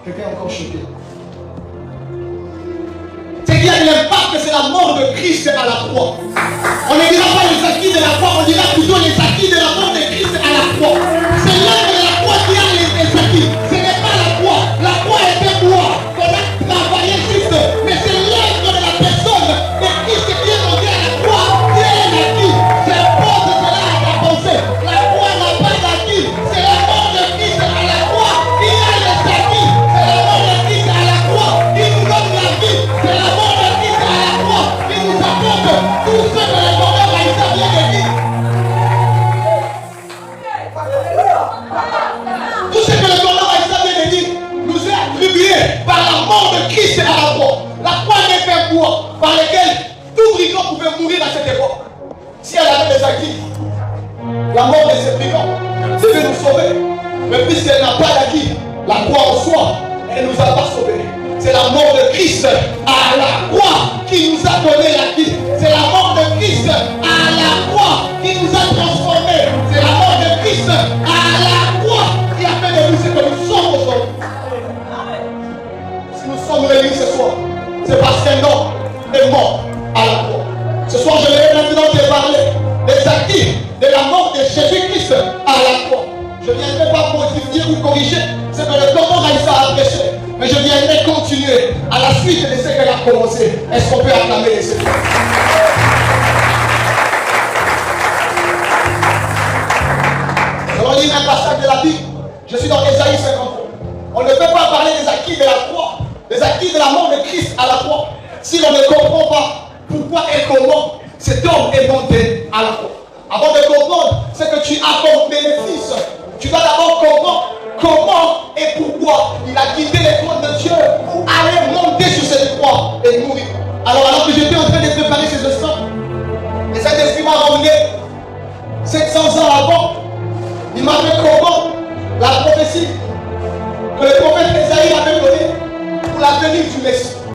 Quelqu'un est encore choqué. C'est qu'il y a de l'impact, c'est la mort de Christ à la croix. On ne dira pas les acquis de la croix, on dira plutôt les acquis de la mort de Christ à la croix. C'est l'œuvre de la croix qui a les acquis. Ce n'est pas la croix. La croix est un bois qu'on a travaillé juste. Mais c'est l'œuvre de la personne de Christ qui est monté à la croix qui est l'acquis. C'est Paul de cela à la pensée. La croix n'a pas d'acquis. C'est la mort de Christ à la croix qui a les acquis. C'est la mort de Christ à la croix qui nous donne la vie. C'est la mort de Christ à la croix qui nous apporte tout ce que le bonheur a établi de vie. Tout ce que le bonheur a établi de vie nous est attribué par la mort de Christ à la croix. La croix n'est qu'un bois par lequel tout brigand pouvait mourir à cette époque. Si elle avait des acquis, la mort de ces brigands devait nous sauver. Mais puisqu'elle n'a pas d'acquis, la croix en soi, elle ne nous a pas sauvés. C'est la mort de Christ à la croix qui nous a donné l'acquis. C'est la mort de Christ à la croix qui nous a transformés. C'est la mort de Christ à la croix qui a fait de nous ce que nous sommes aujourd'hui. Si nous sommes réunis ce soir, c'est parce qu'un homme est mort à la croix. Ce soir, je vais maintenant te parler des acquis de la mort de Jésus-Christ à la croix. Je ne viendrai pas modifier ou corriger ce que le Coran a prêché, mais je viendrai continuer à la suite de ce qu'elle a commencé. Est-ce qu'on peut acclamer les Seigneurs? Je vais lire un passage de la Bible. Je suis dans Ésaïe 53. On ne peut pas parler des acquis de la croix, des acquis de la mort de Christ à la croix, si l'on ne comprend pas pourquoi et comment cet homme est monté à la croix. Avant de comprendre ce que tu as comme bénéfice, tu dois d'abord comprendre comment et pourquoi il a quitté les trônes de Dieu pour aller monter sur cette croix et mourir. Alors que j'étais en train de préparer ces instants, les Saint-Esprit m'a ramené 700 ans avant. Il m'a fait comprendre la prophétie que le prophète Ésaïe avait donnée pour la venue du Messie.